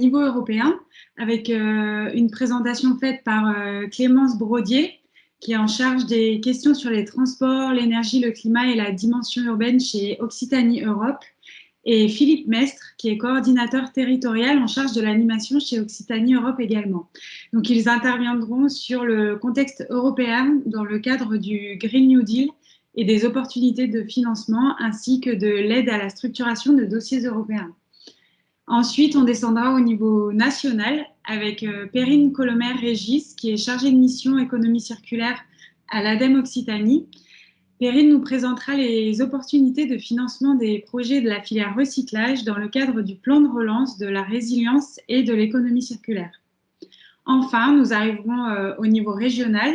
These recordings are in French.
niveau européen, avec une présentation faite par Clémence Brodier, qui est en charge des questions sur les transports, l'énergie, le climat et la dimension urbaine chez Occitanie Europe, et Philippe Mestre, qui est coordinateur territorial en charge de l'animation chez Occitanie Europe également. Donc, ils interviendront sur le contexte européen dans le cadre du Green New Deal et des opportunités de financement, ainsi que de l'aide à la structuration de dossiers européens. Ensuite, on descendra au niveau national avec Perrine Colomer-Régis, qui est chargée de mission économie circulaire à l'ADEME Occitanie. Perrine nous présentera les opportunités de financement des projets de la filière recyclage dans le cadre du plan de relance de la résilience et de l'économie circulaire. Enfin, nous arriverons au niveau régional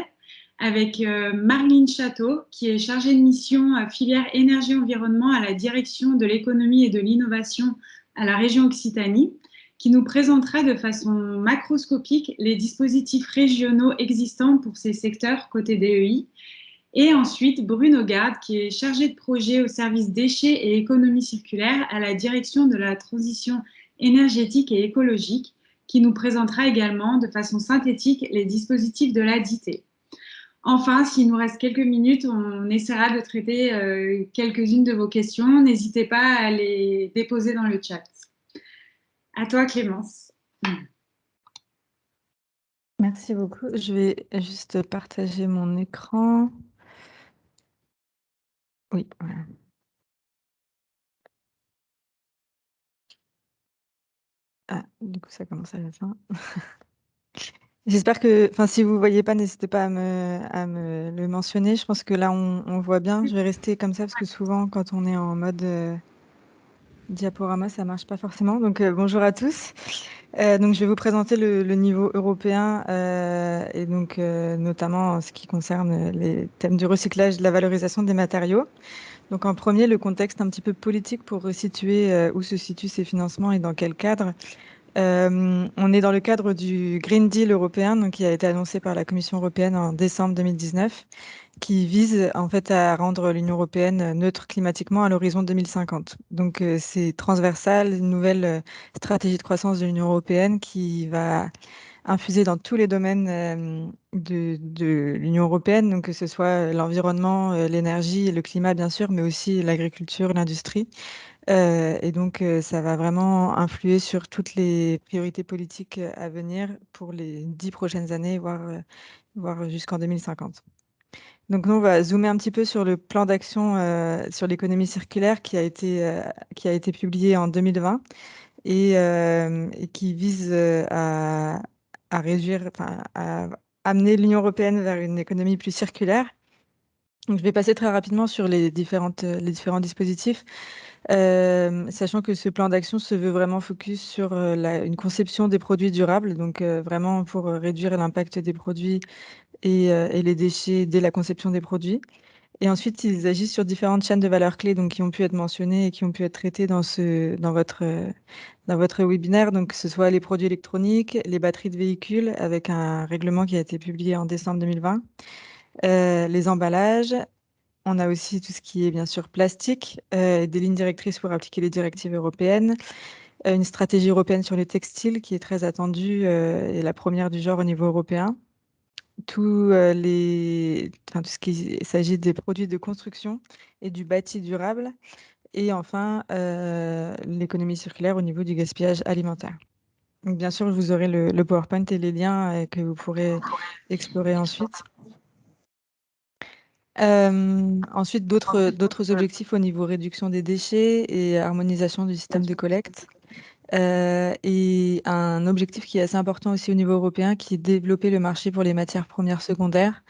avec Marlene Château, qui est chargée de mission filière énergie-environnement à la direction de l'économie et de l'innovation à la région Occitanie, qui nous présentera de façon macroscopique les dispositifs régionaux existants pour ces secteurs côté DEI. Et ensuite, Bruno Garde, qui est chargé de projet au service déchets et économie circulaire à la direction de la transition énergétique et écologique, qui nous présentera également de façon synthétique les dispositifs de l'ADITE. Enfin, s'il nous reste quelques minutes, on essaiera de traiter quelques-unes de vos questions. N'hésitez pas à les déposer dans le chat. À toi, Clémence. Merci beaucoup. Je vais juste partager mon écran. Oui, voilà. Ah, du coup, ça commence à la fin. J'espère que, enfin, si vous ne voyez pas, n'hésitez pas à me le mentionner. Je pense que là, on voit bien. Je vais rester comme ça parce que souvent, quand on est en mode diaporama, ça ne marche pas forcément. Donc, bonjour à tous. Donc, je vais vous présenter le niveau européen et donc notamment en ce qui concerne les thèmes du recyclage, de la valorisation des matériaux. Donc, en premier, le contexte un petit peu politique pour resituer où se situent ces financements et dans quel cadre. On est dans le cadre du Green Deal européen, donc, qui a été annoncé par la Commission européenne en décembre 2019, qui vise en fait à rendre l'Union européenne neutre climatiquement à l'horizon 2050. Donc c'est transversal, une nouvelle stratégie de croissance de l'Union européenne qui va infuser dans tous les domaines de l'Union européenne, donc que ce soit l'environnement, l'énergie, le climat bien sûr, mais aussi l'agriculture, l'industrie. Et donc, ça va vraiment influer sur toutes les priorités politiques à venir pour les 10 prochaines années, voire jusqu'en 2050. Donc, nous, on va zoomer un petit peu sur le plan d'action sur l'économie circulaire qui a été publié en 2020 et qui vise à réduire, enfin, à amener l'Union européenne vers une économie plus circulaire. Donc, je vais passer très rapidement sur les différents dispositifs. Sachant que ce plan d'action se veut vraiment focus sur une conception des produits durables, donc vraiment pour réduire l'impact des produits et les déchets dès la conception des produits. Et ensuite, ils agissent sur différentes chaînes de valeur clés, donc qui ont pu être mentionnées et qui ont pu être traitées dans votre webinaire, donc que ce soit les produits électroniques, les batteries de véhicules, avec un règlement qui a été publié en décembre 2020, les emballages. On a aussi tout ce qui est bien sûr plastique, des lignes directrices pour appliquer les directives européennes, une stratégie européenne sur les textiles qui est très attendue et la première du genre au niveau européen. Tout ce qui s'agit des produits de construction et du bâti durable. Et enfin, l'économie circulaire au niveau du gaspillage alimentaire. Donc, bien sûr, vous aurez le PowerPoint et les liens que vous pourrez explorer ensuite. Ensuite, d'autres objectifs au niveau réduction des déchets et harmonisation du système de collecte. Et un objectif qui est assez important aussi au niveau européen, qui est développer le marché pour les matières premières secondaires,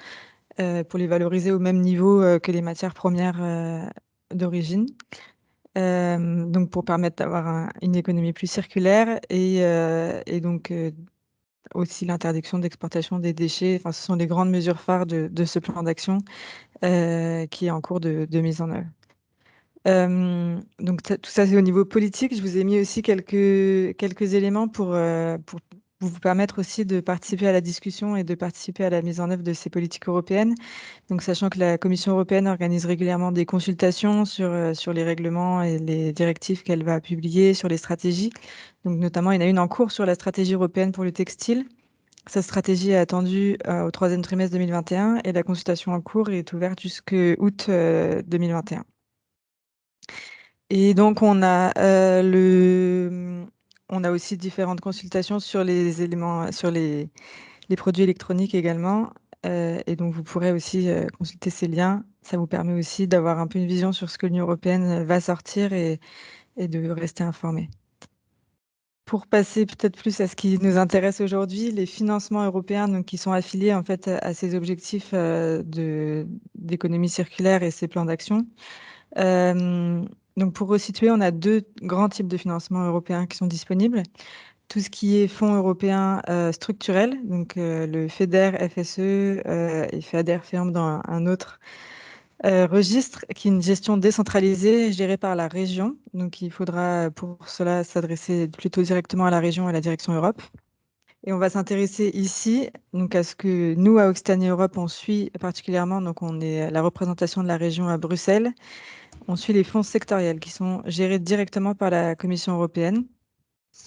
pour les valoriser au même niveau que les matières premières d'origine. Donc, pour permettre d'avoir une économie plus circulaire et donc aussi l'interdiction d'exportation des déchets. Enfin, ce sont les grandes mesures phares de ce plan d'action qui est en cours de mise en œuvre. Donc tout ça, c'est au niveau politique. Je vous ai mis aussi quelques éléments pour vous permettre aussi de participer à la discussion et de participer à la mise en œuvre de ces politiques européennes. Donc, sachant que la Commission européenne organise régulièrement des consultations sur les règlements et les directives qu'elle va publier, sur les stratégies. Donc, notamment, il y en a une en cours sur la stratégie européenne pour le textile. Sa stratégie est attendue au troisième trimestre 2021 et la consultation en cours est ouverte jusqu'au août 2021. Et donc, on a aussi différentes consultations sur les éléments, sur les produits électroniques également. Et donc, vous pourrez aussi consulter ces liens. Ça vous permet aussi d'avoir un peu une vision sur ce que l'Union européenne va sortir et de rester informé. Pour passer peut-être plus à ce qui nous intéresse aujourd'hui, les financements européens donc, qui sont affiliés en fait à ces objectifs d'économie circulaire et ces plans d'action. Donc pour resituer, on a deux grands types de financements européens qui sont disponibles. Tout ce qui est fonds européens structurels, donc le FEDER, FSE et FEADER ferme dans un autre registre, qui est une gestion décentralisée gérée par la région. Donc il faudra pour cela s'adresser plutôt directement à la région et à la direction Europe. Et on va s'intéresser ici donc à ce que nous, à Occitanie Europe, on suit particulièrement. Donc on est la représentation de la région à Bruxelles. On suit les fonds sectoriels qui sont gérés directement par la Commission européenne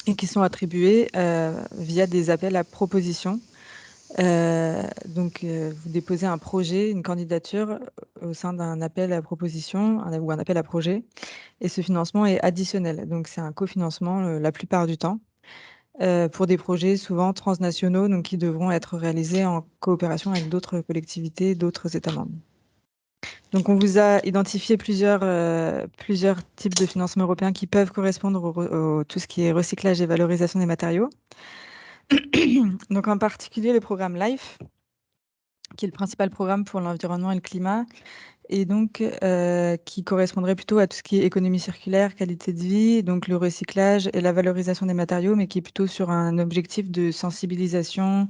et qui sont attribués via des appels à propositions. Vous déposez un projet, une candidature au sein d'un appel à proposition ou un appel à projet, et ce financement est additionnel. Donc, c'est un cofinancement la plupart du temps pour des projets souvent transnationaux, donc qui devront être réalisés en coopération avec d'autres collectivités, d'autres États membres. Donc, on vous a identifié plusieurs types de financements européens qui peuvent correspondre au tout ce qui est recyclage et valorisation des matériaux. Donc, en particulier, le programme LIFE, qui est le principal programme pour l'environnement et le climat, et donc qui correspondrait plutôt à tout ce qui est économie circulaire, qualité de vie, donc le recyclage et la valorisation des matériaux, mais qui est plutôt sur un objectif de sensibilisation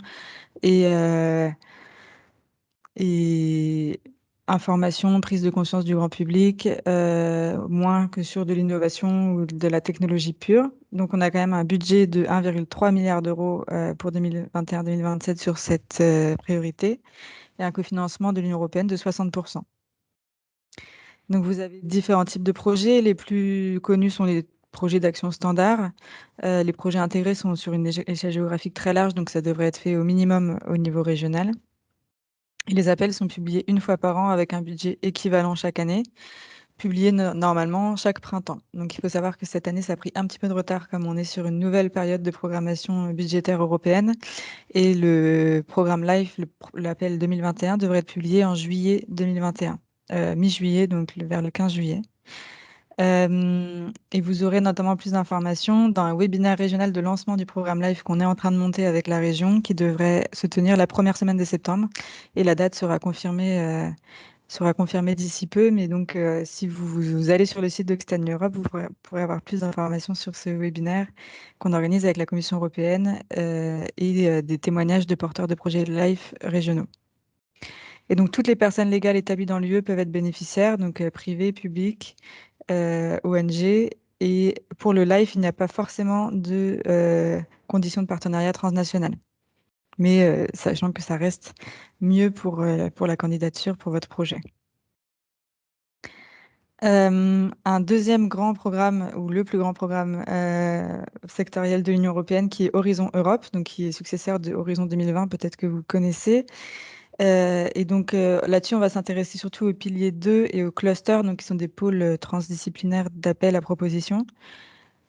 et information, prise de conscience du grand public, moins que sur de l'innovation ou de la technologie pure. Donc, on a quand même un budget de 1,3 milliard d'euros pour 2021-2027 sur cette priorité et un cofinancement de l'Union européenne de 60%. Donc, vous avez différents types de projets. Les plus connus sont les projets d'action standard. Les projets intégrés sont sur une échelle géographique très large, donc ça devrait être fait au minimum au niveau régional. Et les appels sont publiés une fois par an avec un budget équivalent chaque année, publié normalement chaque printemps. Donc il faut savoir que cette année, ça a pris un petit peu de retard comme on est sur une nouvelle période de programmation budgétaire européenne. Et le programme LIFE, l'appel 2021, devrait être publié en juillet 2021, mi-juillet, donc vers le 15 juillet. Et vous aurez notamment plus d'informations dans un webinaire régional de lancement du programme LIFE qu'on est en train de monter avec la région, qui devrait se tenir la première semaine de septembre. Et la date sera confirmée d'ici peu. Mais donc, si vous allez sur le site d'Occitanie Europe, vous pourrez avoir plus d'informations sur ce webinaire qu'on organise avec la Commission européenne et des témoignages de porteurs de projets LIFE régionaux. Et donc, toutes les personnes légales établies dans l'UE peuvent être bénéficiaires, donc privées, publiques, ONG. Et pour le LIFE, il n'y a pas forcément de conditions de partenariat transnational. Mais sachant que ça reste mieux pour la candidature, pour votre projet. Un deuxième grand programme, ou le plus grand programme sectoriel de l'Union européenne, qui est Horizon Europe, donc qui est successeur de Horizon 2020, peut-être que vous connaissez. Et donc là-dessus, on va s'intéresser surtout aux piliers 2 et aux clusters, donc qui sont des pôles transdisciplinaires d'appel à proposition.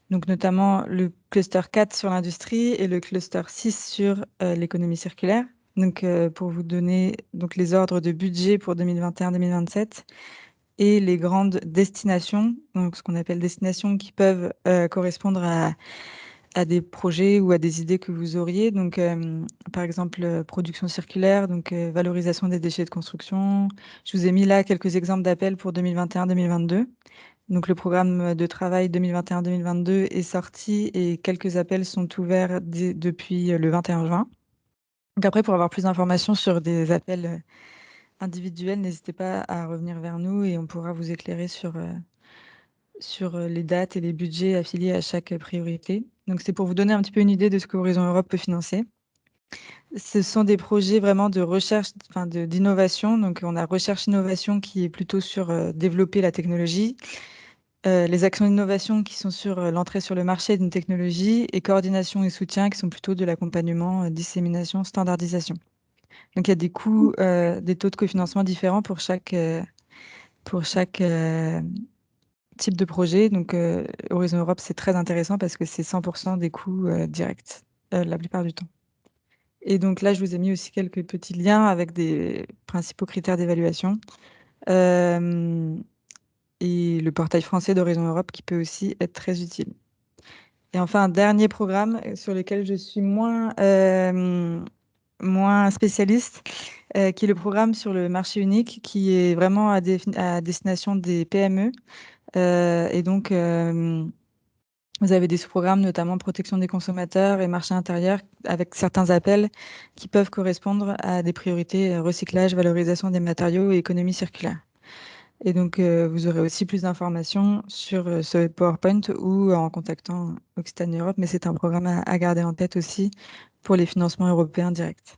Donc notamment le cluster 4 sur l'industrie et le cluster 6 sur l'économie circulaire. Donc pour vous donner donc, les ordres de budget pour 2021-2027 et les grandes destinations, donc ce qu'on appelle destinations qui peuvent correspondre à des projets ou à des idées que vous auriez. Donc, par exemple, production circulaire, donc valorisation des déchets de construction. Je vous ai mis là quelques exemples d'appels pour 2021-2022. Donc, le programme de travail 2021-2022 est sorti et quelques appels sont ouverts depuis le 21 juin. Donc après, pour avoir plus d'informations sur des appels individuels, n'hésitez pas à revenir vers nous et on pourra vous éclairer sur les dates et les budgets affiliés à chaque priorité. Donc, c'est pour vous donner un petit peu une idée de ce que Horizon Europe peut financer. Ce sont des projets vraiment de recherche, enfin d'innovation. Donc, on a recherche-innovation qui est plutôt sur développer la technologie, les actions d'innovation qui sont sur l'entrée sur le marché d'une technologie et coordination et soutien qui sont plutôt de l'accompagnement, dissémination, standardisation. Donc, il y a des coûts, des taux de cofinancement différents pour chaque type de projet. Donc, Horizon Europe, c'est très intéressant parce que c'est 100% des coûts directs la plupart du temps. Et donc là, je vous ai mis aussi quelques petits liens avec des principaux critères d'évaluation. Et le portail français d'Horizon Europe qui peut aussi être très utile. Et enfin, un dernier programme sur lequel je suis moins spécialiste, qui est le programme sur le marché unique, qui est vraiment à destination des PME. Et donc, vous avez des sous-programmes, notamment protection des consommateurs et marché intérieur, avec certains appels qui peuvent correspondre à des priorités recyclage, valorisation des matériaux et économie circulaire. Et donc, vous aurez aussi plus d'informations sur ce PowerPoint ou en contactant Occitanie Europe, mais c'est un programme à garder en tête aussi pour les financements européens directs.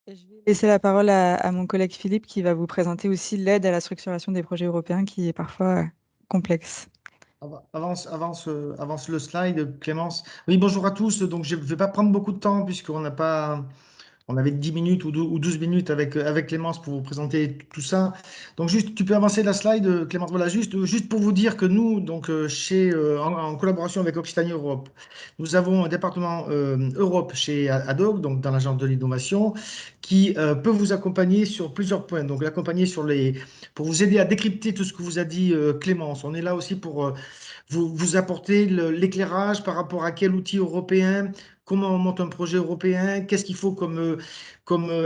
Et je vais laisser la parole à mon collègue Philippe qui va vous présenter aussi l'aide à la structuration des projets européens qui est parfois complexe. Avance le slide, Clémence. Oui, bonjour à tous. Donc, je ne vais pas prendre beaucoup de temps puisqu'on n'a pas, on avait 10 minutes ou 12 minutes avec Clémence pour vous présenter tout ça. Donc, juste, tu peux avancer la slide, Clémence. Voilà, juste pour vous dire que nous, donc, en collaboration avec Occitanie Europe, nous avons un département Europe chez ADOC, donc dans l'agence de l'innovation, qui peut vous accompagner sur plusieurs points. Donc, l'accompagner pour vous aider à décrypter tout ce que vous a dit Clémence. On est là aussi pour vous apporter l'éclairage par rapport à quel outil européen, comment on monte un projet européen, qu'est-ce qu'il faut comme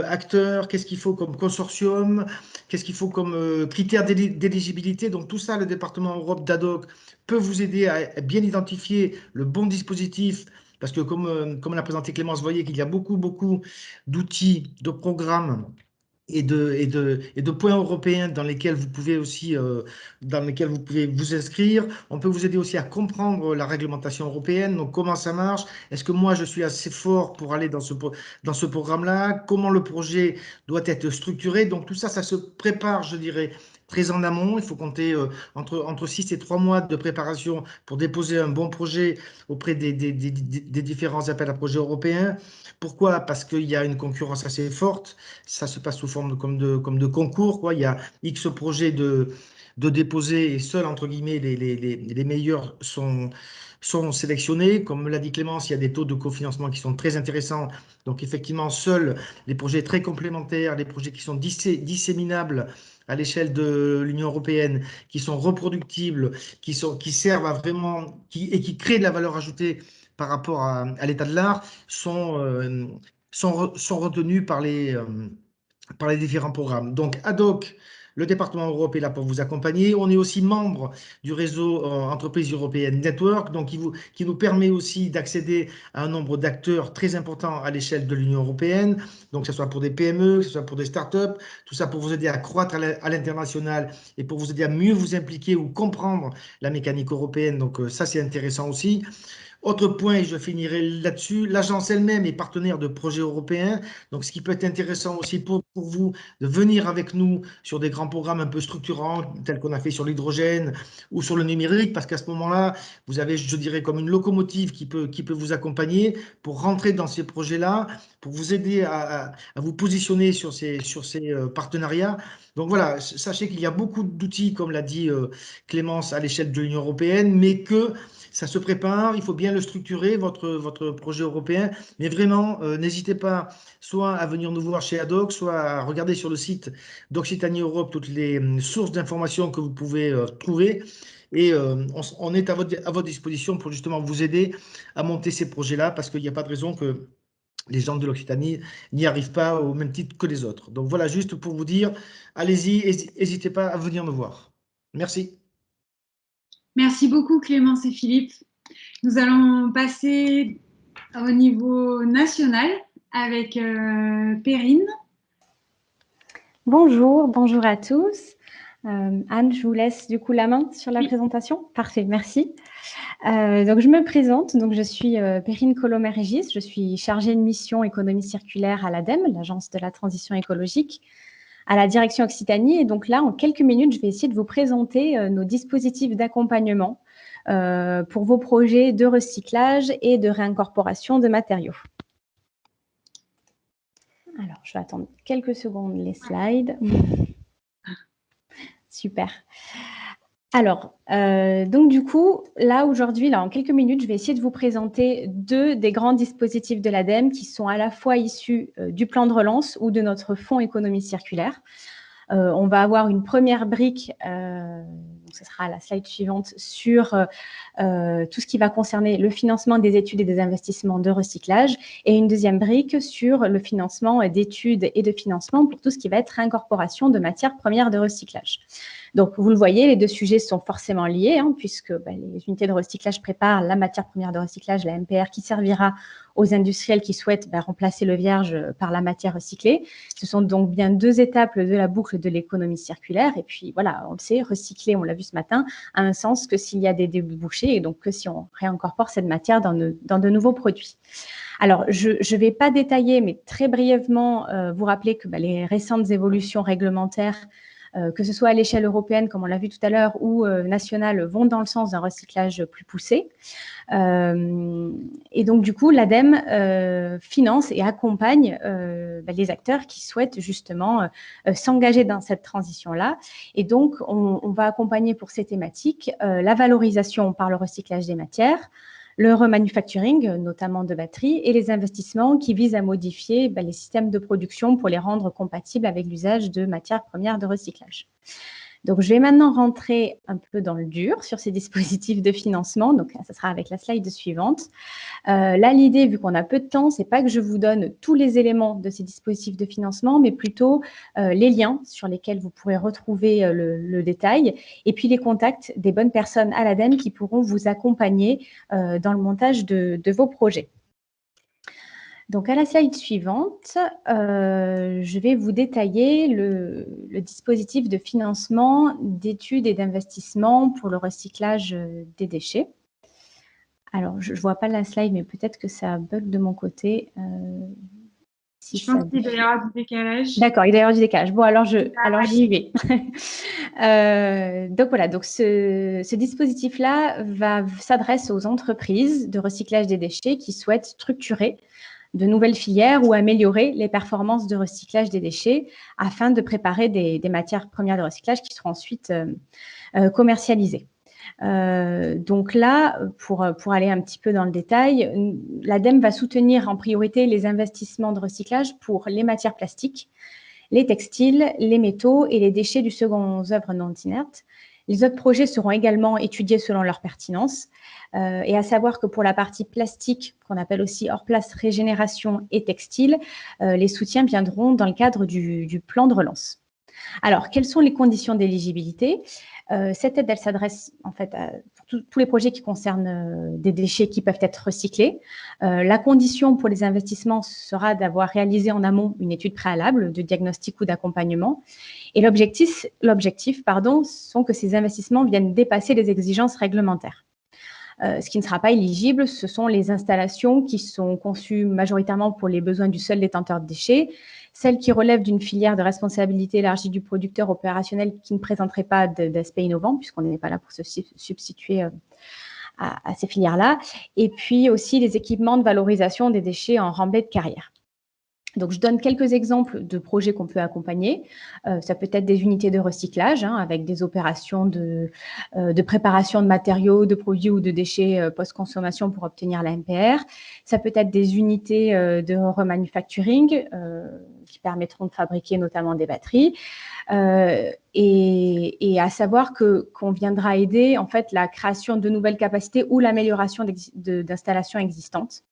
acteur, qu'est-ce qu'il faut comme consortium, qu'est-ce qu'il faut comme critères d'éligibilité. Donc tout ça, le département Europe d'ADOC peut vous aider à bien identifier le bon dispositif. Parce que comme l'a présenté Clémence, vous voyez qu'il y a beaucoup d'outils, de programmes et de points européens dans lesquels vous pouvez aussi dans lesquels vous pouvez vous inscrire. On peut vous aider aussi à comprendre la réglementation européenne. Donc, comment ça marche? Est-ce que moi, je suis assez fort pour aller dans ce programme-là? Comment le projet doit être structuré? Donc, tout ça, ça se prépare, je dirais, très en amont. Il faut compter entre 6 et 3 mois de préparation pour déposer un bon projet auprès des différents appels à projets européens. Pourquoi? Parce qu'il y a une concurrence assez forte. Ça se passe sous forme comme de concours, quoi. Il y a X projets de déposer et seuls, entre guillemets, les meilleurs sont sélectionnés. Comme l'a dit Clémence, il y a des taux de cofinancement qui sont très intéressants. Donc, effectivement, seuls les projets très complémentaires, les projets qui sont disséminables à l'échelle de l'Union européenne, qui sont reproductibles, qui servent à vraiment, et qui créent de la valeur ajoutée par rapport à l'état de l'art, sont retenus par les différents programmes. Donc, ADOC, le département Europe est là pour vous accompagner. On est aussi membre du réseau Entreprises européennes Network, donc qui nous permet aussi d'accéder à un nombre d'acteurs très important à l'échelle de l'Union européenne, donc que ce soit pour des PME, que ce soit pour des startups, tout ça pour vous aider à croître à l'international et pour vous aider à mieux vous impliquer ou comprendre la mécanique européenne. Donc, ça, c'est intéressant aussi. Autre point, et je finirai là-dessus, l'agence elle-même est partenaire de projets européens. Donc, ce qui peut être intéressant aussi pour vous, de venir avec nous sur des grands programmes un peu structurants, tels qu'on a fait sur l'hydrogène ou sur le numérique, parce qu'à ce moment-là, vous avez, je dirais, comme une locomotive qui peut vous accompagner pour rentrer dans ces projets-là, pour vous aider à vous positionner sur ces partenariats. Donc voilà, sachez qu'il y a beaucoup d'outils, comme l'a dit Clémence, à l'échelle de l'Union européenne, mais que ça se prépare, il faut bien le structurer, votre projet européen. Mais vraiment, n'hésitez pas soit à venir nous voir chez ADOC, soit à regarder sur le site d'Occitanie Europe toutes les sources d'informations que vous pouvez trouver. Et on est à votre disposition pour justement vous aider à monter ces projets-là, parce qu'il n'y a pas de raison que les gens de l'Occitanie n'y arrivent pas au même titre que les autres. Donc voilà, juste pour vous dire, allez-y, n'hésitez pas à venir nous voir. Merci. Merci beaucoup Clémence et Philippe. Nous allons passer au niveau national avec Perrine. Bonjour à tous. Anne, je vous laisse du coup la main sur la présentation. Parfait, merci. Donc, je me présente. Donc, je suis Perrine Colomer-Régis. Je suis chargée de mission économie circulaire à l'ADEME, l'Agence de la transition écologique, à la direction Occitanie. Et donc là, en quelques minutes, je vais essayer de vous présenter nos dispositifs d'accompagnement pour vos projets de recyclage et de réincorporation de matériaux. Alors, je vais attendre quelques secondes les slides. Super. Alors, donc du coup, là aujourd'hui, là en quelques minutes, je vais essayer de vous présenter deux des grands dispositifs de l'ADEME qui sont à la fois issus du plan de relance ou de notre fonds économie circulaire. On va avoir une première brique, donc ce sera la slide suivante, sur tout ce qui va concerner le financement des études et des investissements de recyclage, et une deuxième brique sur le financement d'études et de financement pour tout ce qui va être incorporation de matières premières de recyclage. Donc, vous le voyez, les deux sujets sont forcément liés, puisque les unités de recyclage préparent la matière première de recyclage, la MPR, qui servira aux industriels qui souhaitent remplacer le vierge par la matière recyclée. Ce sont donc bien deux étapes de la boucle de l'économie circulaire. Et puis, voilà, on le sait, recycler, on l'a vu ce matin, a un sens que s'il y a des débouchés et donc que si on réincorpore cette matière dans de nouveaux produits. Alors, je ne vais pas détailler, mais très brièvement, vous rappeler que les récentes évolutions réglementaires, que ce soit à l'échelle européenne, comme on l'a vu tout à l'heure, ou nationale, vont dans le sens d'un recyclage plus poussé. Et donc, du coup, l'ADEME finance et accompagne les acteurs qui souhaitent justement s'engager dans cette transition-là. Et donc, on va accompagner pour ces thématiques la valorisation par le recyclage des matières, le remanufacturing, notamment de batteries, et les investissements qui visent à modifier les systèmes de production pour les rendre compatibles avec l'usage de matières premières de recyclage. Donc, je vais maintenant rentrer un peu dans le dur sur ces dispositifs de financement. Donc, ça sera avec la slide suivante. Là, l'idée, vu qu'on a peu de temps, c'est pas que je vous donne tous les éléments de ces dispositifs de financement, mais plutôt les liens sur lesquels vous pourrez retrouver le détail et puis les contacts des bonnes personnes à l'ADEME qui pourront vous accompagner dans le montage de vos projets. Donc, à la slide suivante, je vais vous détailler le dispositif de financement d'études et d'investissement pour le recyclage des déchets. Alors, je ne vois pas la slide, mais peut-être que ça bug de mon côté. Je pense qu'il doit y avoir du décalage. D'accord, il doit y avoir du décalage. Bon, alors j'y vais. Donc voilà, donc ce dispositif-là s'adresse aux entreprises de recyclage des déchets qui souhaitent structurer de nouvelles filières ou améliorer les performances de recyclage des déchets afin de préparer des matières premières de recyclage qui seront ensuite commercialisées. Donc là, pour aller un petit peu dans le détail, l'ADEME va soutenir en priorité les investissements de recyclage pour les matières plastiques, les textiles, les métaux et les déchets du second œuvre non inertes. Les autres projets seront également étudiés selon leur pertinence. Et à savoir que pour la partie plastique, qu'on appelle aussi hors place régénération et textile, les soutiens viendront dans le cadre du plan de relance. Alors, quelles sont les conditions d'éligibilité? Cette aide, elle s'adresse en fait à tous les projets qui concernent des déchets qui peuvent être recyclés. La condition pour les investissements sera d'avoir réalisé en amont une étude préalable de diagnostic ou d'accompagnement. Et l'objectif, sont que ces investissements viennent dépasser les exigences réglementaires. Ce qui ne sera pas éligible, ce sont les installations qui sont conçues majoritairement pour les besoins du seul détenteur de déchets, celles qui relèvent d'une filière de responsabilité élargie du producteur opérationnel qui ne présenterait pas d'aspect innovant, puisqu'on n'est pas là pour se substituer à ces filières-là, et puis aussi les équipements de valorisation des déchets en remblai de carrière. Donc, je donne quelques exemples de projets qu'on peut accompagner. Ça peut être des unités de recyclage avec des opérations de préparation de matériaux, de produits ou de déchets post-consommation pour obtenir la MPR. Ça peut être des unités de remanufacturing qui permettront de fabriquer notamment des batteries. Et à savoir qu'on viendra aider en fait la création de nouvelles capacités ou l'amélioration d'installations existantes.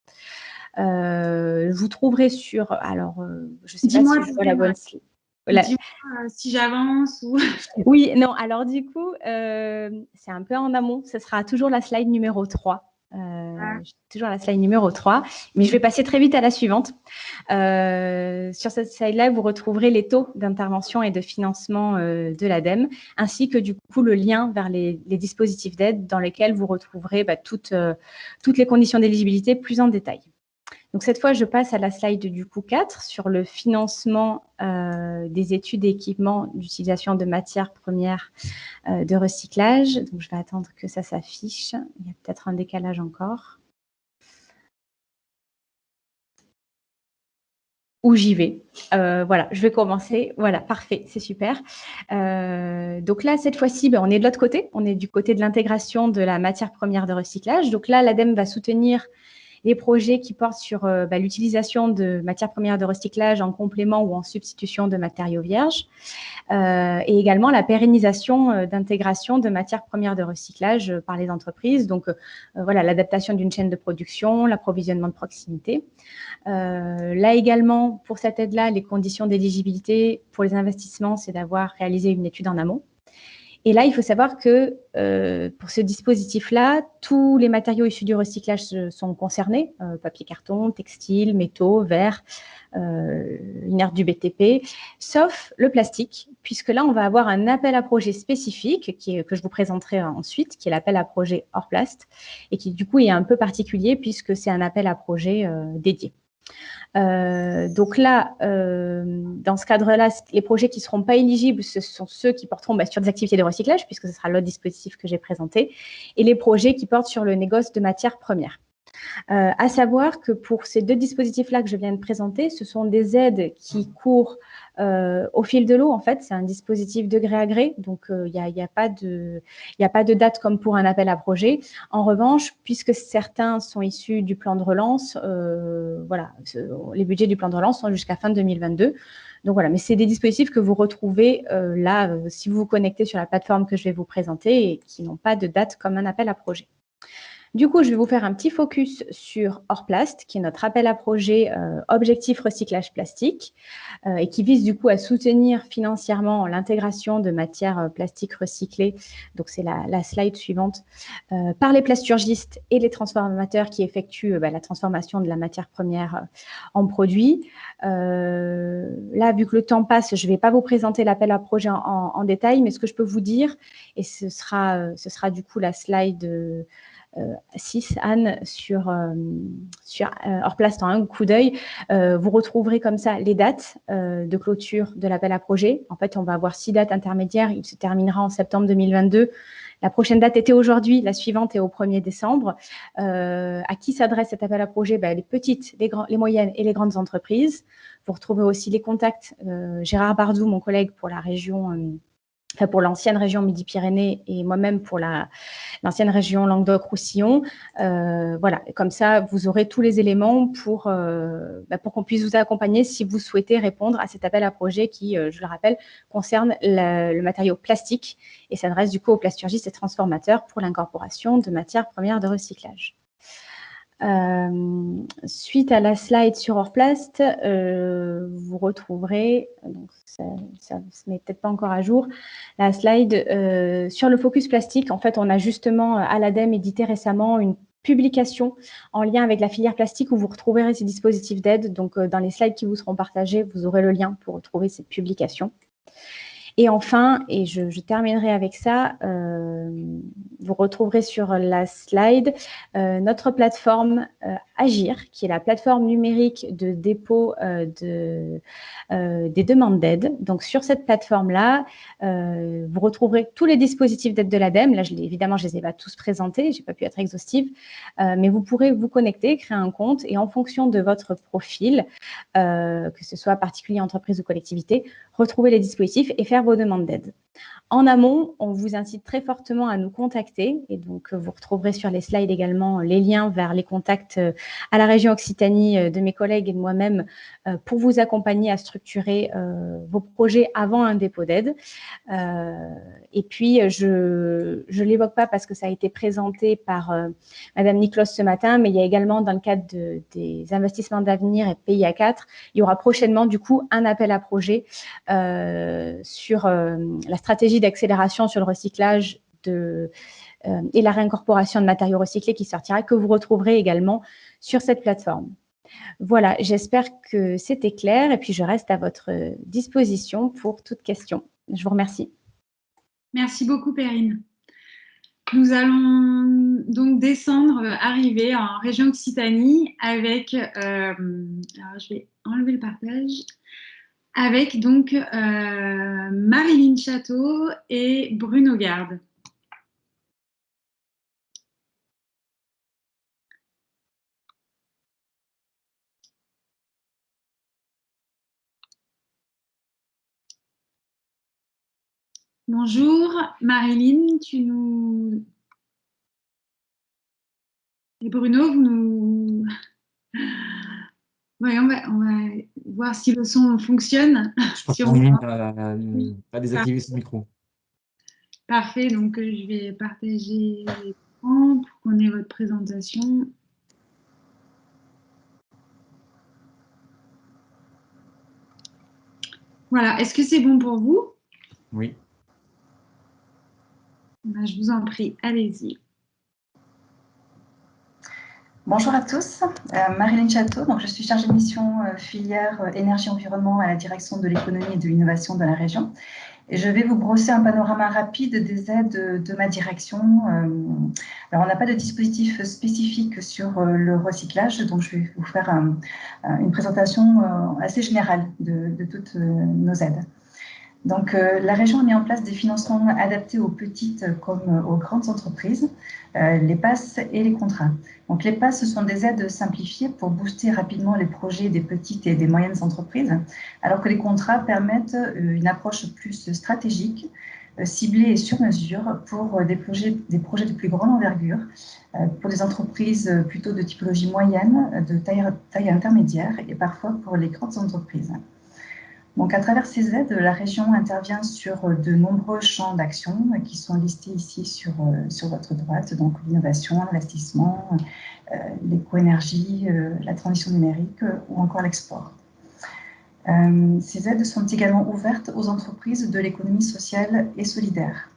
Vous trouverez sur... Alors, je ne sais pas si je vois la bonne slide. Dis-moi si j'avance ou... Oui, non, alors du coup, c'est un peu en amont. Ce sera toujours la slide numéro 3. je suis toujours à la slide numéro 3, mais je vais passer très vite à la suivante. Sur cette slide-là, vous retrouverez les taux d'intervention et de financement de l'ADEME, ainsi que du coup le lien vers les dispositifs d'aide dans lesquels vous retrouverez toutes les conditions d'éligibilité plus en détail. Donc cette fois, je passe à la slide du coup 4 sur le financement des études et équipements d'utilisation de matières premières de recyclage. Donc je vais attendre que ça s'affiche. Il y a peut-être un décalage encore. Où j'y vais. Voilà, je vais commencer. Voilà, parfait, c'est super. Donc là, cette fois-ci, on est de l'autre côté. On est du côté de l'intégration de la matière première de recyclage. Donc là, l'ADEME va soutenir les projets qui portent sur l'utilisation de matières premières de recyclage en complément ou en substitution de matériaux vierges, et également la pérennisation d'intégration de matières premières de recyclage par les entreprises. Donc, voilà, l'adaptation d'une chaîne de production, l'approvisionnement de proximité. Là également, pour cette aide-là, les conditions d'éligibilité pour les investissements, c'est d'avoir réalisé une étude en amont. Et là, il faut savoir que pour ce dispositif-là, tous les matériaux issus du recyclage sont concernés, papier, carton, textile, métaux, verre, inerte du BTP, sauf le plastique, puisque là, on va avoir un appel à projet spécifique que je vous présenterai ensuite, qui est l'appel à projet Orplast, et qui du coup est un peu particulier puisque c'est un appel à projet dédié. Donc là, dans ce cadre-là, les projets qui ne seront pas éligibles, ce sont ceux qui porteront sur des activités de recyclage, puisque ce sera l'autre dispositif que j'ai présenté, et les projets qui portent sur le négoce de matières premières. À savoir que pour ces deux dispositifs-là que je viens de présenter, ce sont des aides qui courent au fil de l'eau. En fait, c'est un dispositif de gré à gré, donc il n'y a pas de date comme pour un appel à projet. En revanche, puisque certains sont issus du plan de relance, voilà, les budgets du plan de relance sont jusqu'à fin 2022. Donc voilà, mais c'est des dispositifs que vous retrouvez là, si vous vous connectez sur la plateforme que je vais vous présenter et qui n'ont pas de date comme un appel à projet. Du coup, je vais vous faire un petit focus sur Orplast, qui est notre appel à projet objectif recyclage plastique et qui vise du coup à soutenir financièrement l'intégration de matières plastiques recyclées. Donc, c'est la slide suivante, par les plasturgistes et les transformateurs qui effectuent la transformation de la matière première en produit. Là, vu que le temps passe, je ne vais pas vous présenter l'appel à projet en détail, mais ce que je peux vous dire, et ce sera du coup la slide 6, Anne, sur Orplast en un coup d'œil, vous retrouverez comme ça les dates de clôture de l'appel à projet. En fait, on va avoir 6 dates intermédiaires. Il se terminera en septembre 2022. La prochaine date était aujourd'hui, la suivante est au 1er décembre. À qui s'adresse cet appel à projet? Les petites, les moyennes et les grandes entreprises. Vous retrouvez aussi les contacts. Gérard Bardou, mon collègue pour la région... pour l'ancienne région Midi-Pyrénées et moi-même pour l'ancienne région Languedoc-Roussillon. Voilà, comme ça, vous aurez tous les éléments pour qu'on puisse vous accompagner si vous souhaitez répondre à cet appel à projet qui, je le rappelle, concerne le matériau plastique et s'adresse du coup aux plasturgistes et transformateurs pour l'incorporation de matières premières de recyclage. Suite à la slide sur Orplast, vous retrouverez, donc ça ne se met peut-être pas encore à jour, la slide sur le focus plastique. En fait, on a justement à l'ADEME édité récemment une publication en lien avec la filière plastique où vous retrouverez ces dispositifs d'aide. Donc, dans les slides qui vous seront partagés, vous aurez le lien pour retrouver cette publication. Et enfin, et je terminerai avec ça, vous retrouverez sur la slide notre plateforme Agir, qui est la plateforme numérique de dépôt des demandes d'aide. Donc, sur cette plateforme-là, vous retrouverez tous les dispositifs d'aide de l'ADEME. Là, évidemment, je ne les ai pas tous présentés, je n'ai pas pu être exhaustive, mais vous pourrez vous connecter, créer un compte et en fonction de votre profil, que ce soit particulier, entreprise ou collectivité, retrouver les dispositifs et faire vos demandes d'aide. En amont, on vous incite très fortement à nous contacter et donc vous retrouverez sur les slides également les liens vers les contacts à la région Occitanie de mes collègues et de moi-même pour vous accompagner à structurer vos projets avant un dépôt d'aide. Et puis, je ne l'évoque pas parce que ça a été présenté par Madame Niclos ce matin, mais il y a également dans le cadre des investissements d'avenir et PIA 4, il y aura prochainement du coup un appel à projet sur la stratégie d'accélération sur le recyclage et la réincorporation de matériaux recyclés qui sortira, que vous retrouverez également sur cette plateforme. Voilà, j'espère que c'était clair et puis je reste à votre disposition pour toute question. Je vous remercie. Merci beaucoup, Perrine. Nous allons donc descendre, arriver en région Occitanie avec, alors je vais enlever le partage, avec donc Marilyn Chateau et Bruno Garde. Bonjour, Marilyn, tu nous... Et Bruno, vous nous... Ouais, on va voir si le son fonctionne. Je pense pas désactiver ce micro. Parfait, donc je vais partager l'écran pour qu'on ait votre présentation. Voilà, est-ce que c'est bon pour vous? Oui. Ben, je vous en prie, allez-y. Bonjour à tous, Marilyn Chateau, donc je suis chargée de mission filière énergie-environnement à la direction de l'économie et de l'innovation de la région. Et je vais vous brosser un panorama rapide des aides de ma direction. Alors, on n'a pas de dispositif spécifique sur le recyclage, donc je vais vous faire une présentation assez générale de toutes nos aides. Donc, la région a mis en place des financements adaptés aux petites comme aux grandes entreprises, les PASS et les contrats. Donc, les PASS, ce sont des aides simplifiées pour booster rapidement les projets des petites et des moyennes entreprises, alors que les contrats permettent une approche plus stratégique, ciblée et sur mesure pour des projets de plus grande envergure, pour des entreprises plutôt de typologie moyenne, de taille intermédiaire et parfois pour les grandes entreprises. Donc, à travers ces aides, la région intervient sur de nombreux champs d'action qui sont listés ici sur votre droite, donc l'innovation, l'investissement, l'éco-énergie, la transition numérique ou encore l'export. Ces aides sont également ouvertes aux entreprises de l'économie sociale et solidaire.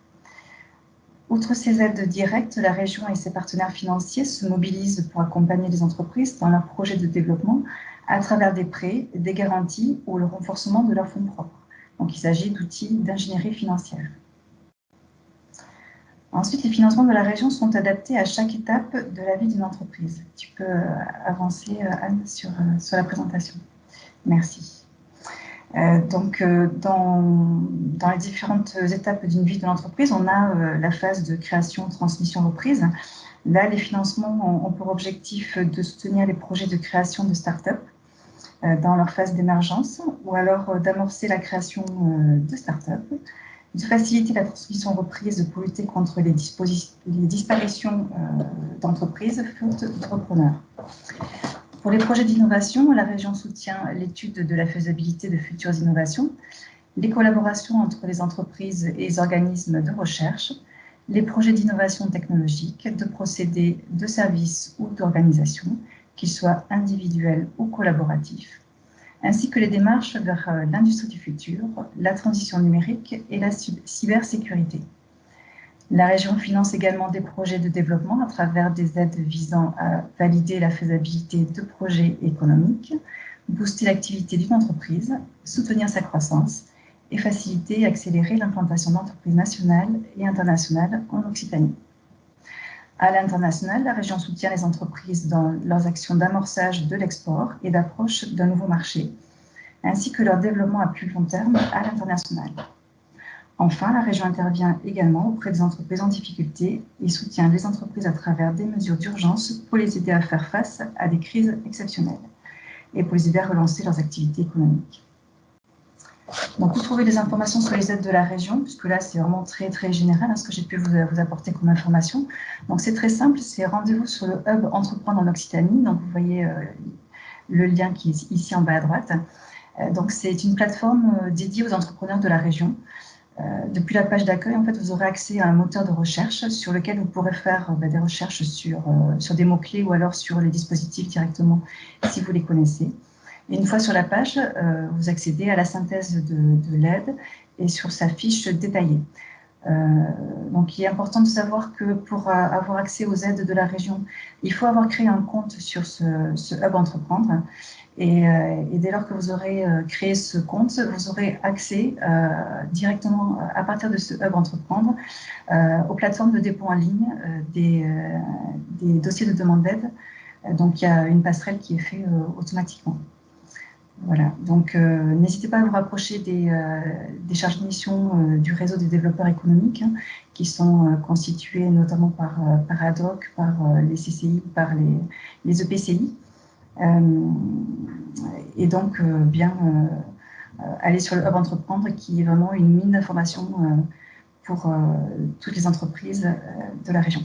Outre ces aides directes, la région et ses partenaires financiers se mobilisent pour accompagner les entreprises dans leurs projets de développement à travers des prêts, des garanties ou le renforcement de leurs fonds propres. Donc, il s'agit d'outils d'ingénierie financière. Ensuite, les financements de la région sont adaptés à chaque étape de la vie d'une entreprise. Tu peux avancer, Anne, sur la présentation. Merci. Dans les différentes étapes d'une vie de l'entreprise, on a la phase de création, transmission, reprise. Là, les financements ont pour objectif de soutenir les projets de création de start-up dans leur phase d'émergence, ou alors d'amorcer la création de start-up, de faciliter la transmission reprise pour lutter contre les disparitions d'entreprises faute de repreneurs. Pour les projets d'innovation, la région soutient l'étude de la faisabilité de futures innovations, les collaborations entre les entreprises et les organismes de recherche, les projets d'innovation technologique, de procédés, de services ou d'organisation, qu'ils soient individuels ou collaboratifs, ainsi que les démarches vers l'industrie du futur, la transition numérique et la cybersécurité. La région finance également des projets de développement à travers des aides visant à valider la faisabilité de projets économiques, booster l'activité d'une entreprise, soutenir sa croissance et faciliter et accélérer l'implantation d'entreprises nationales et internationales en Occitanie. À l'international, la région soutient les entreprises dans leurs actions d'amorçage de l'export et d'approche d'un nouveau marché, ainsi que leur développement à plus long terme à l'international. Enfin, la région intervient également auprès des entreprises en difficulté et soutient les entreprises à travers des mesures d'urgence pour les aider à faire face à des crises exceptionnelles et pour les aider à relancer leurs activités économiques. Donc, vous trouvez des informations sur les aides de la région, puisque là, c'est vraiment très, très général ce que j'ai pu vous apporter comme information. Donc, c'est très simple, c'est rendez-vous sur le hub Entreprendre en Occitanie. Donc, vous voyez le lien qui est ici en bas à droite. Donc, c'est une plateforme dédiée aux entrepreneurs de la région. Depuis la page d'accueil, en fait, vous aurez accès à un moteur de recherche sur lequel vous pourrez faire des recherches sur des mots-clés ou alors sur les dispositifs directement si vous les connaissez. Et une fois sur la page, vous accédez à la synthèse de l'aide et sur sa fiche détaillée. Donc, il est important de savoir que pour avoir accès aux aides de la région, il faut avoir créé un compte sur ce hub entreprendre. Et dès lors que vous aurez créé ce compte, vous aurez accès directement à partir de ce hub entreprendre aux plateformes de dépôt en ligne des dossiers de demande d'aide. Donc, il y a une passerelle qui est faite automatiquement. Voilà, donc n'hésitez pas à vous rapprocher des chargés de mission du réseau des développeurs économiques qui sont constitués notamment par ADOC, par les CCI, par les EPCI. Et donc, bien aller sur le Hub Entreprendre qui est vraiment une mine d'informations pour toutes les entreprises de la région.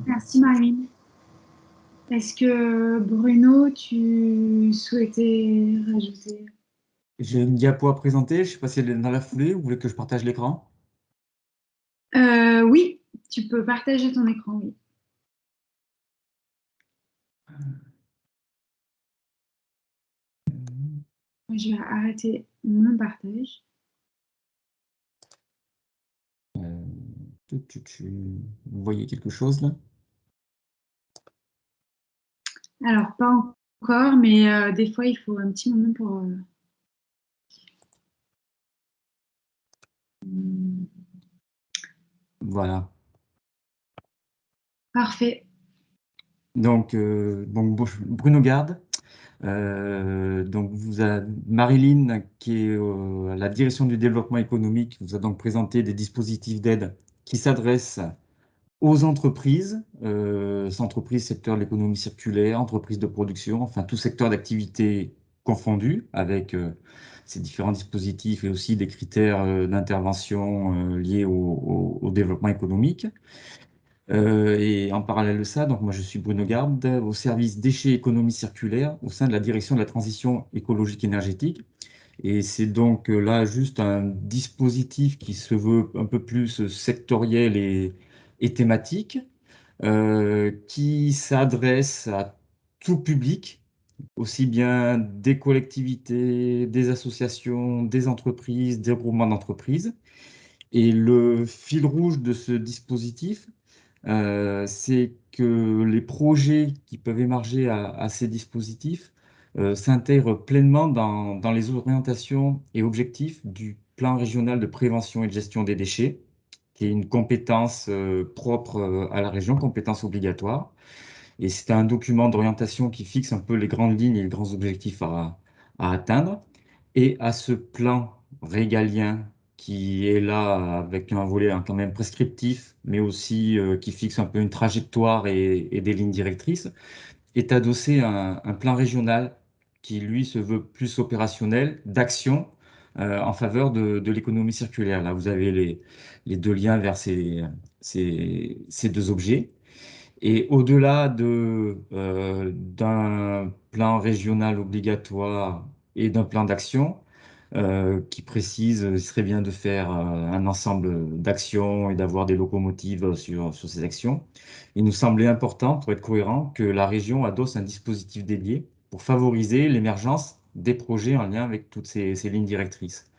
Merci Marie. Est-ce que Bruno, tu souhaitais rajouter? J'ai une diapo à présenter. Je ne sais pas si elle est dans la foulée ou vous voulez que je partage l'écran? Oui, tu peux partager ton écran, oui. Je vais arrêter mon partage. Vous voyez quelque chose là? Alors, pas encore, mais des fois, il faut un petit moment pour... Voilà. Parfait. Donc, Bruno Garde. Donc, vous avez Marilyn, qui est à la direction du développement économique, vous a donc présenté des dispositifs d'aide qui s'adressent aux entreprises, entreprises secteur de l'économie circulaire, entreprises de production, enfin tout secteur d'activité confondu, avec ces différents dispositifs et aussi des critères d'intervention liés au développement économique. Et en parallèle de ça, donc moi je suis Bruno Garde, au service déchets et économie circulaire au sein de la direction de la transition écologique énergétique. Et c'est donc là juste un dispositif qui se veut un peu plus sectoriel et thématique, qui s'adresse à tout public, aussi bien des collectivités, des associations, des entreprises, des groupements d'entreprises. Et le fil rouge de ce dispositif, c'est que les projets qui peuvent émarger à ces dispositifs s'intègrent pleinement dans les orientations et objectifs du plan régional de prévention et de gestion des déchets, qui est une compétence propre à la région, compétence obligatoire. Et c'est un document d'orientation qui fixe un peu les grandes lignes et les grands objectifs à atteindre. Et à ce plan régalien qui est là avec un volet quand même prescriptif, mais aussi qui fixe un peu une trajectoire et des lignes directrices, est adossé un plan régional qui, lui, se veut plus opérationnel, d'action en faveur de l'économie circulaire. Là, vous avez les deux liens vers ces deux objets. Et au-delà d'un plan régional obligatoire et d'un plan d'action, qui précise, il serait bien de faire un ensemble d'actions et d'avoir des locomotives sur ces actions. Il nous semblait important, pour être cohérent, que la région adosse un dispositif dédié pour favoriser l'émergence des projets en lien avec toutes ces lignes directrices.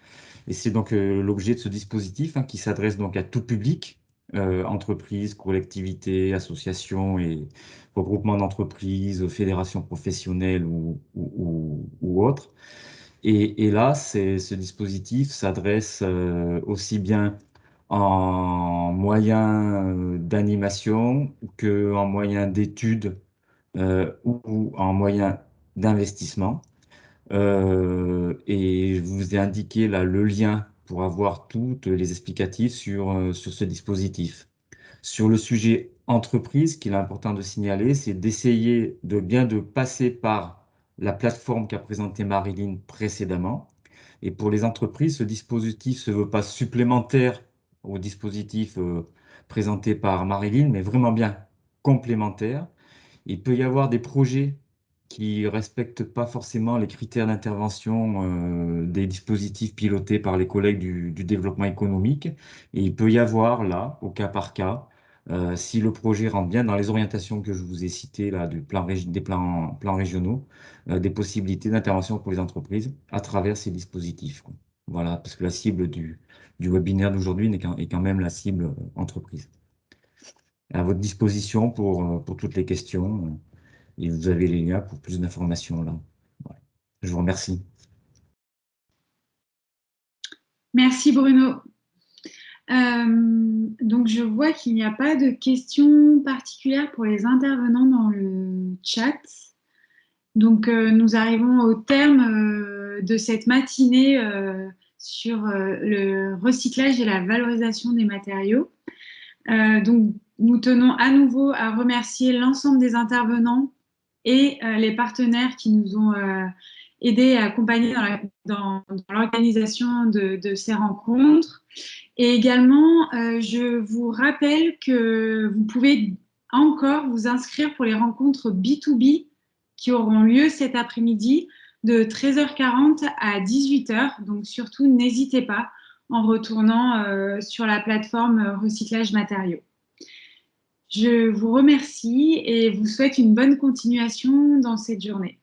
Et c'est donc l'objet de ce dispositif qui s'adresse donc à tout public, entreprises, collectivités, associations et regroupements d'entreprises, fédérations professionnelles ou autres. Et là, ce dispositif s'adresse aussi bien en moyens d'animation qu'en moyens d'études ou en moyens d'investissement. Et je vous ai indiqué là le lien pour avoir toutes les explicatifs sur ce dispositif. Sur le sujet entreprise, qu'il est important de signaler, c'est d'essayer de bien de passer par la plateforme qu'a présentée Marilyn précédemment. Et pour les entreprises, ce dispositif se veut pas supplémentaire au dispositif présenté par Marilyn, mais vraiment bien complémentaire. Il peut y avoir des projets qui respectent pas forcément les critères d'intervention des dispositifs pilotés par les collègues du développement économique. Et il peut y avoir là, au cas par cas, Si le projet rentre bien dans les orientations que je vous ai citées, là, des plans régionaux, des possibilités d'intervention pour les entreprises à travers ces dispositifs, quoi. Voilà, parce que la cible du webinaire d'aujourd'hui est quand même la cible entreprise. À votre disposition pour toutes les questions, et vous avez les liens pour plus d'informations là. Voilà. Je vous remercie. Merci Bruno. Donc, je vois qu'il n'y a pas de questions particulières pour les intervenants dans le chat. Donc, nous arrivons au terme de cette matinée sur le recyclage et la valorisation des matériaux. Donc, nous tenons à nouveau à remercier l'ensemble des intervenants et les partenaires qui nous ont aidés et accompagnés dans l'organisation de ces rencontres. Et également, je vous rappelle que vous pouvez encore vous inscrire pour les rencontres B2B qui auront lieu cet après-midi de 13h40 à 18h. Donc surtout, n'hésitez pas en retournant sur la plateforme Recyclage Matériaux. Je vous remercie et vous souhaite une bonne continuation dans cette journée.